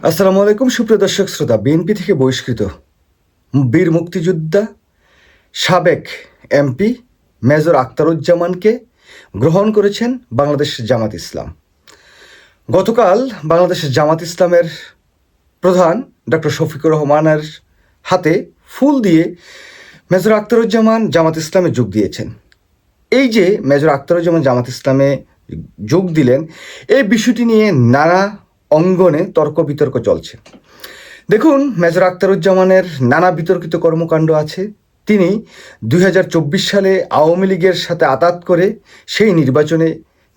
আসসালামু আলাইকুম সুপ্রিয় দর্শক শ্রোতা। বিএনপি থেকে বহিষ্কৃত বীর মুক্তিযোদ্ধা সাবেক এমপি মেজর আখতারুজ্জামানকে গ্রহণ করেছেন বাংলাদেশ জামাত ইসলাম। গতকাল বাংলাদেশের জামাত ইসলামের প্রধান ডক্টর শফিকুর রহমানের হাতে ফুল দিয়ে মেজর আখতারুজ্জামান জামাত ইসলামে যোগ দিয়েছেন। এই যে মেজর আখতারুজ্জামান জামাত ইসলামে যোগ দিলেন, এই বিষয়টি নিয়ে নানা অঙ্গনে তর্ক বিতর্ক চলছে। দেখুন, মেজর আখতারুজ্জামানের নানা বিতর্কিত কর্মকাণ্ড আছে। তিনি 2024 সালে আওয়ামী লীগের সাথে আঁতাত করে সেই নির্বাচনে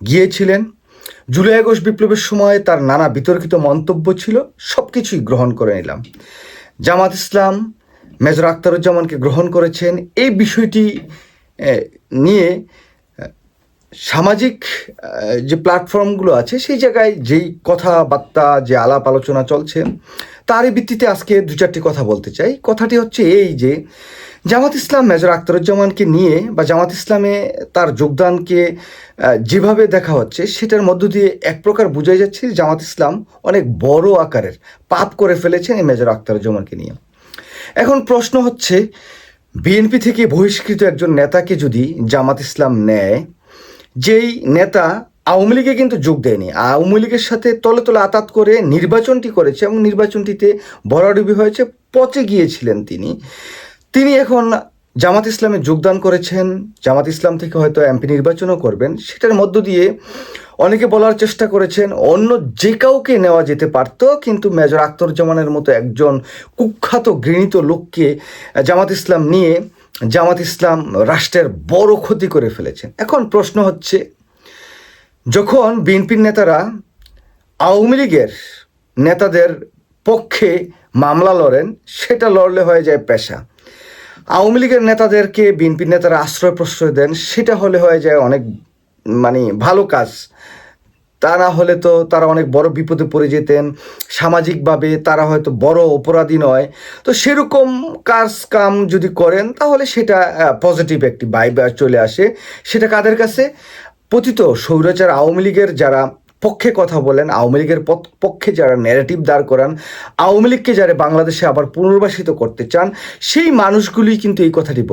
গিয়েছিলেন। জুলাই আগস্ট বিপ্লবের সময় তার নানা বিতর্কিত মন্তব্য ছিল, সব কিছুই গ্রহণ করে নিলাম। জামাত ইসলাম মেজর আখতারুজ্জামানকে গ্রহণ করেছেন। এই বিষয়টি নিয়ে সামাজিক যে প্ল্যাটফর্মগুলো আছে সেই জায়গায় যেই কথাবার্তা, যে আলাপ আলোচনা চলছে, তারই ভিত্তিতে আজকে দু চারটি কথা বলতে চাই। কথাটি হচ্ছে এই যে জামাত ইসলাম মেজর আখতারুজ্জামানকে নিয়ে বা জামাত ইসলামে তার যোগদানকে যেভাবে দেখা হচ্ছে, সেটার মধ্য দিয়ে এক প্রকার বোঝাই যাচ্ছে জামাত ইসলাম অনেক বড় আকারের পাপ করে ফেলেছেন এই মেজর আখতারুজ্জামানকে নিয়ে। এখন প্রশ্ন হচ্ছে, বিএনপি থেকে বহিষ্কৃত একজন নেতাকে যদি জামাত ইসলাম নেয়, যেই নেতা আওয়ামী লীগে কিন্তু যোগ দেয়নি, আওয়ামী লীগের সাথে তলে তলে আঁতাত করে নির্বাচনটি করেছে এবং নির্বাচনটিতে ভরাডুবি হয়েছে, পচে গিয়েছিলেন তিনি এখন জামাত ইসলামে যোগদান করেছেন। জামাত ইসলাম থেকে হয়তো এমপি নির্বাচনও করবেন। সেটার মধ্য দিয়ে অনেকে বলার চেষ্টা করেছেন অন্য যে কাউকে নেওয়া যেতে পারত, কিন্তু মেজর আখতারুজ্জামানের মতো একজন কুখ্যাত ঘৃণিত লোককে জামাত ইসলাম নিয়ে জামাত ইসলাম রাষ্ট্রের বড় ক্ষতি করে ফেলেছেন। এখন প্রশ্ন হচ্ছে, যখন বিএনপির নেতারা আওয়ামী লীগের নেতাদের পক্ষে মামলা লড়েন, সেটা লড়লে হয়ে যায় পেশা। আওয়ামী লীগের নেতাদেরকে বিএনপির নেতারা আশ্রয় প্রশ্রয় দেন, সেটা হলে হয়ে যায় অনেক ভালো কাজ। তা না হলে তো তারা অনেক বড় বিপদে পড়ে যেতেন, সামাজিকভাবে তারা হয়তো বড় অপরাধী নয়। তো সেরকম কাম যদি করেন, তাহলে সেটা পজিটিভ একটি ভাইব চলে আসে। সেটা কাদের কাছে? পতিত স্বৈরাচার আওয়ামী লীগের যারা পক্ষে কথা বলেন, আওয়ামী লীগের পক্ষে যারা ন্যারেটিভ দাঁড় করান, আওয়ামী লীগকে যারা বাংলাদেশে আবার পুনর্বাসিত করতে চান, সেই মানুষগুলি কিন্তু এই কথাটি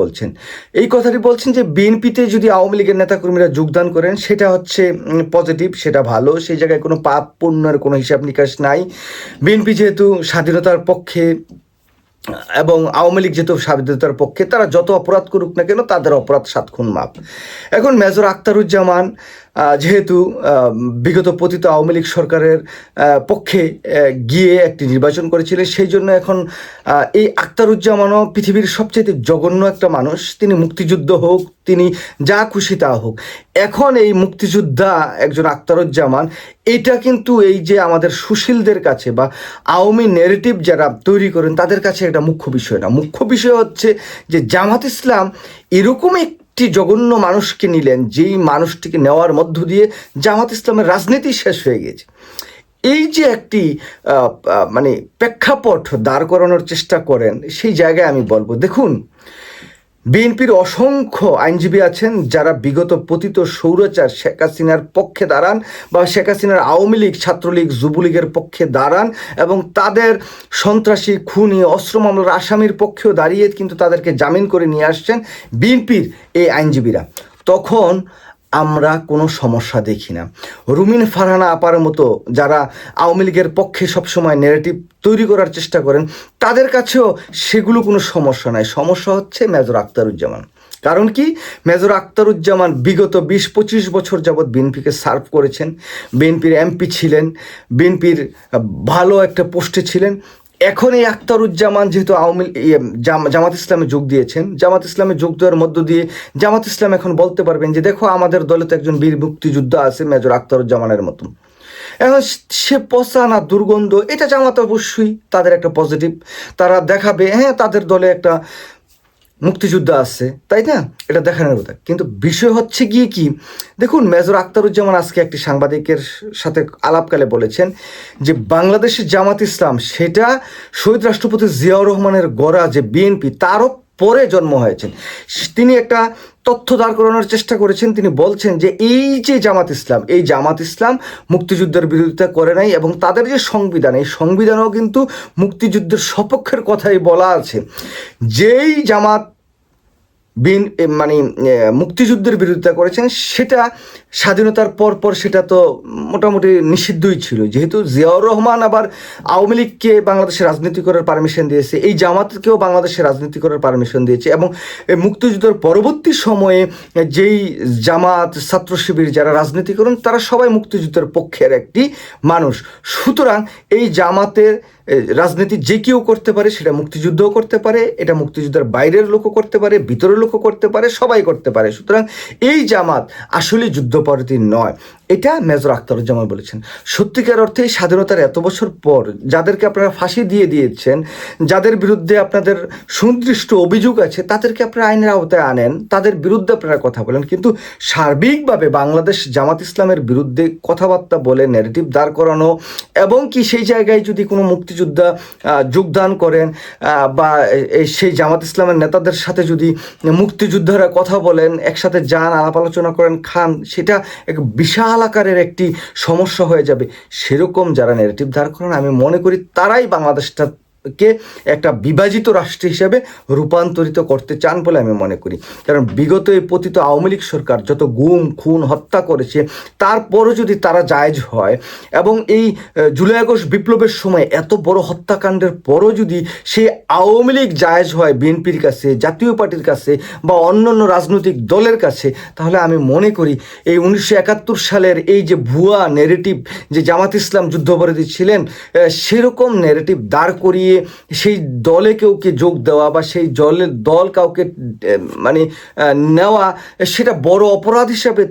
বলছেন যে বিএনপিতে যদি আওয়ামী লীগের নেতাকর্মীরা যোগদান করেন, সেটা হচ্ছে পজিটিভ, সেটা ভালো। সেই জায়গায় কোনো পাপ পুণ্যের কোনো হিসাব নিকাশ নাই। বিএনপি যেহেতু স্বাধীনতার পক্ষে এবং আওয়ামী লীগ যেহেতু স্বাধীনতার পক্ষে, তারা যত অপরাধ করুক না কেন, তাদের অপরাধ 7 খুন মাপ। এখন মেজর আখতারুজ্জামান যেহেতু বিগত পতিত আওয়ামী লীগ সরকারের পক্ষে গিয়ে একটি নির্বাচন করেছিলেন, সেই জন্য এখন এই আখতারুজ্জামানও পৃথিবীর সবচেয়ে জঘন্য একটা মানুষ। তিনি মুক্তিযুদ্ধ হোক, তিনি যা খুশি তা হোক, এখন এই মুক্তিযোদ্ধা একজন আখতারুজ্জামান, এটা কিন্তু এই যে আমাদের সুশীলদের কাছে বা আওয়ামী ন্যারেটিভ যারা তৈরি করেন, তাদের কাছে এটা মুখ্য বিষয় না। মুখ্য বিষয় হচ্ছে যে জামাত ইসলাম এরকম একটি জঘন্য মানুষকে নিলেন, যেই মানুষটিকে নেওয়ার মধ্য দিয়ে জামাত ইসলামের রাজনীতি শেষ হয়ে গেছে। এই যে একটি প্রেক্ষাপট দাঁড় করানোর চেষ্টা করেন, সেই জায়গায় আমি বলবো, দেখুন, বিএনপির অসংখ্য আইনজীবী আছেন যারা বিগত পতিত স্বৈরাচার শেখ হাসিনার পক্ষে দাঁড়ান বা শেখ হাসিনার আওয়ামী লীগ, ছাত্রলীগ, যুবলীগের পক্ষে দাঁড়ান এবং তাদের সন্ত্রাসী, খুনি, অস্ত্র মামলার আসামির পক্ষেও দাঁড়িয়ে কিন্তু তাদেরকে জামিন করে নিয়ে আসছেন বিএনপির এই আইনজীবীরা। তখন আমরা কোনো সমস্যা দেখি না। রুমিন ফারহানা আপার মতো যারা আওয়ামী লীগের পক্ষে সবসময় ন্যারেটিভ তৈরি করার চেষ্টা করেন, তাদের কাছেও সেগুলো কোনো সমস্যা নাই। সমস্যা হচ্ছে মেজর আখতারুজ্জামান। কারণ কি? মেজর আখতারুজ্জামান বিগত 20-25 বছর যাবৎ বিএনপিকে সার্ভ করেছেন, বিএনপির এমপি ছিলেন, বিএনপির ভালো একটা পোস্টে ছিলেন। এখন এই আখতারুজ্জামান যেহেতু জামাত ইসলামে যোগ দিয়েছেন, জামাত ইসলামে যোগ দেওয়ার মধ্য দিয়ে জামাত ইসলাম এখন বলতে পারবেন যে দেখো, আমাদের দলে তো একজন বীর মুক্তিযোদ্ধা আছে মেজর আখতারুজ্জামানের মতন। এখন সে পচা না দুর্গন্ধ, এটা জামাত অবশ্যই তাদের একটা পজিটিভ। তারা দেখাবে হ্যাঁ, তাদের দলে একটা মুক্তিযোদ্ধা আছে, তাই না? এটা দেখানোর কথা। কিন্তু বিষয় হচ্ছে গিয়ে কি, দেখুন, মেজর আখতারুজ্জামান আজকে একটি সাংবাদিকের সাথে আলাপকালে বলেছেন যে বাংলাদেশের জামাত ইসলাম সেটা শহীদ রাষ্ট্রপতি জিয়াউর রহমানের গড়া যে বিএনপি, তারও পরে জন্ম হয়েছেন। তিনি একটা তথ্য দাঁড় করানোর চেষ্টা করেছেন। তিনি বলছেন যে এই যে জামাত ইসলাম মুক্তিযুদ্ধের বিরোধিতা করে নাই, এবং তাদের যে সংবিধান, এই সংবিধানেও কিন্তু মুক্তিযুদ্ধের সপক্ষের কথাই বলা আছে। যেই জামাত মানে মুক্তিযুদ্ধের বিরোধিতা করেছেন, সেটা স্বাধীনতার পর সেটা তো মোটামুটি নিষিদ্ধই ছিল, যেহেতু জিয়াউর রহমান আবার আওয়ামী লীগকে বাংলাদেশে রাজনীতি করার পারমিশন দিয়েছে, এই জামাতকেও বাংলাদেশে রাজনীতি করার পারমিশন দিয়েছে, এবং মুক্তিযুদ্ধের পরবর্তী সময়ে যেই জামাত ছাত্র শিবির যারা রাজনীতি করেন তারা সবাই মুক্তিযুদ্ধের পক্ষের একটি মানুষ। সুতরাং এই জামাতের রাজনীতি যে কেউ করতে পারে, সেটা মুক্তিযুদ্ধও করতে পারে, এটা মুক্তিযুদ্ধের বাইরের লোকও করতে পারে, ভিতরের লোকও করতে পারে, সবাই করতে পারে। সুতরাং এই জামাত আসলে যুদ্ধপরাধী নয়, এটা মেজর আখতারুজ্জামান বলেছেন। সত্যিকার অর্থে স্বাধীনতার এত বছর পর যাদেরকে আপনারা ফাঁসি দিয়ে দিয়েছেন, যাদের বিরুদ্ধে আপনাদের সুনির্দিষ্ট অভিযোগ আছে, তাদেরকে আপনারা আইনের আওতায় আনেন, তাদের বিরুদ্ধে আপনারা কথা বলেন, কিন্তু সার্বিকভাবে বাংলাদেশ জামাত ইসলামের বিরুদ্ধে কথাবার্তা বলে ন্যারেটিভ দাঁড় করানো, এবং কি সেই জায়গায় যদি কোনো মুক্তিযোদ্ধা যোগদান করেন বা সেই জামাত ইসলামের নেতাদের সাথে যদি মুক্তিযোদ্ধারা কথা বলেন, একসাথে যান, আলাপ আলোচনা করেন, খান, সেটা এক বিশাল আকারের একটি সমস্যা হয়ে যাবে। সেরকম যারা ন্যারেটিভ দাঁড় করেন, আমি মনে করি তারাই বাংলাদেশটাকে একটা বিভাজিত রাষ্ট্র হিসেবে রূপান্তরিত করতে চান বলে আমি মনে করি। কারণ বিগত এই পতিত আওয়ামী লীগ সরকার যত গুম খুন হত্যা করেছে, তারপরও যদি তারা জায়েজ হয়, এবং এই জুলাই আগস্ট বিপ্লবের সময় এত বড় হত্যাকাণ্ডের পরও যদি সেই আওয়ামী লীগ জায়েজ হয় বিএনপির কাছে, জাতীয় পার্টির কাছে, বা অন্যান্য রাজনৈতিক দলের কাছে, তাহলে আমি মনে করি এই 1971 সালের এই যে ভুয়া নেগেটিভ যে জামাত ইসলাম যুদ্ধাপরাধী ছিলেন, সেরকম নেগেটিভ দাঁড় করিয়ে সেই দলে কেউকে যোগ দেওয়া বা সেই দল কাউকে মানে নেওয়া, সেটা বড় অপরাধ হিসাবে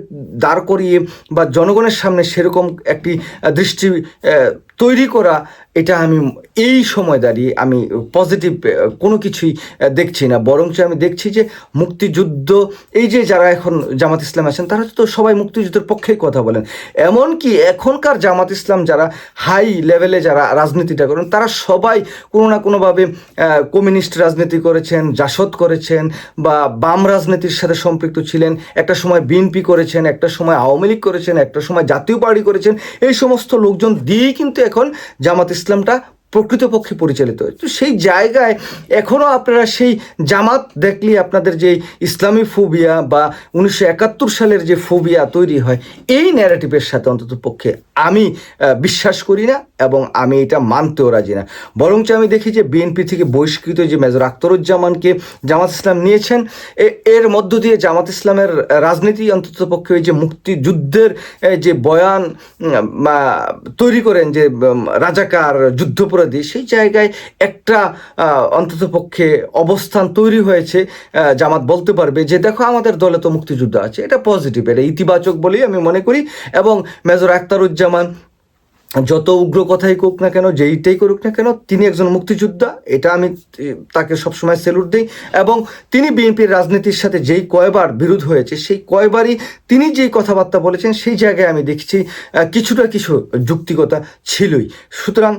দাঁড় করিয়ে বা জনগণের সামনে সেরকম একটি দৃষ্টি তৈরি করা, এটা আমি এই সময় দাঁড়িয়ে আমি পজিটিভ কোনো কিছুই দেখছি না। বরঞ্চ আমি দেখছি যে মুক্তিযুদ্ধ, এই যে যারা এখন জামাত ইসলাম আছেন, তারা তো সবাই মুক্তিযুদ্ধের পক্ষেই কথা বলেন। এমনকি এখনকার জামাত ইসলাম যারা হাই লেভেলে যারা রাজনীতিটা করেন, তারা সবাই কোনো না কোনোভাবে কমিউনিস্ট রাজনীতি করেছেন, জাসদ করেছেন, বা বাম রাজনীতির সাথে সম্পৃক্ত ছিলেন। একটা সময় বিএনপি করেছেন, একটা সময় আওয়ামী লীগ করেছেন, একটা সময় জাতীয় পার্টি করেছেন। এই সমস্ত লোকজন দিয়েই কিন্তু এখন জামাত ইসলামটা প্রকৃতপক্ষে পরিচালিত হয়। তো সেই জায়গায় এখনও আপনারা সেই জামাত দেখলে আপনাদের যে ইসলামী ফোবিয়া বা 1971 সালের যে ফোবিয়া তৈরি হয়, এই ন্যারেটিভের সাথে অন্তত পক্ষে আমি বিশ্বাস করি না, এবং আমি এটা মানতেও রাজি না। বরঞ্চ আমি দেখি যে বিএনপি থেকে বহিষ্কৃত যে মেজর আখতারুজ্জামানকে জামাত ইসলাম নিয়েছেন, এর মধ্য দিয়ে জামাত ইসলামের রাজনীতি অন্তত পক্ষে ওই যে মুক্তিযুদ্ধের যে বয়ান তৈরি করেন, যে রাজাকার যুদ্ধপরাধী, সেই জায়গায় একটা অন্তত পক্ষে অবস্থান তৈরি হয়েছে। জামাত বলতে পারবে যে দেখো আমাদের দলে তো মুক্তিযুদ্ধ আছে, এটা পজিটিভ, এটা ইতিবাচক বলেই আমি মনে করি। এবং মেজর আখতারুজ্জামান যত উগ্র কথাই কোক না কেন, যেইটাই করুক না কেন, তিনি একজন মুক্তিযোদ্ধা, এটা আমি তাকে সবসময় স্যালুট দিই। এবং তিনি বিএনপির রাজনীতির সাথে যেই কয়বার বিরোধ হয়েছে, সেই কয়বারই তিনি যেই কথাবার্তা বলেছেন, সেই জায়গায় আমি দেখছি কিছুটা কিছু যুক্তিকতা ছিলই। সুতরাং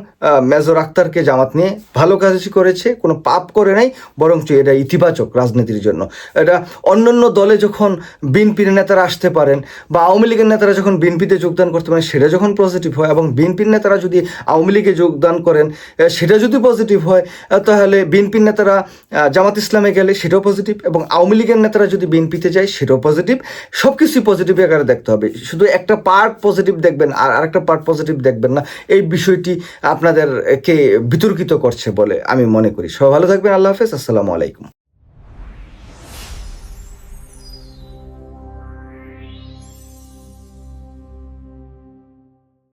মেজর আখতারকে জামাত নিয়ে ভালো কাজ করেছে, কোনো পাপ করে নাই, বরঞ্চ এটা ইতিবাচক রাজনীতির জন্য। এটা অন্যান্য দলে যখন বিএনপির নেতারা আসতে পারেন, বা আওয়ামী লীগের নেতারা যখন বিএনপিতে যোগদান করতে পারেন, সেটা যখন পজিটিভ হয়, এবং বিএনপির নেতারা যদি আওয়ামী লীগে যোগদান করেন, সেটা যদি পজিটিভ হয়, তাহলে বিএনপির নেতারা জামাত ইসলামে গেলে সেটাও পজিটিভ, এবং আওয়ামী লীগের নেতারা যদি বিএনপিতে যায় সেটাও পজিটিভ। সব কিছুই পজিটিভ আকারে দেখতে হবে। শুধু একটা পার্ট পজিটিভ দেখবেন আর আরেকটা পার্ট পজিটিভ দেখবেন না, এই বিষয়টি আপনাদেরকে বিতর্কিত করছে বলে আমি মনে করি। সবাই ভালো থাকবেন। আল্লাহ হাফেজ। আসসালামু আলাইকুম।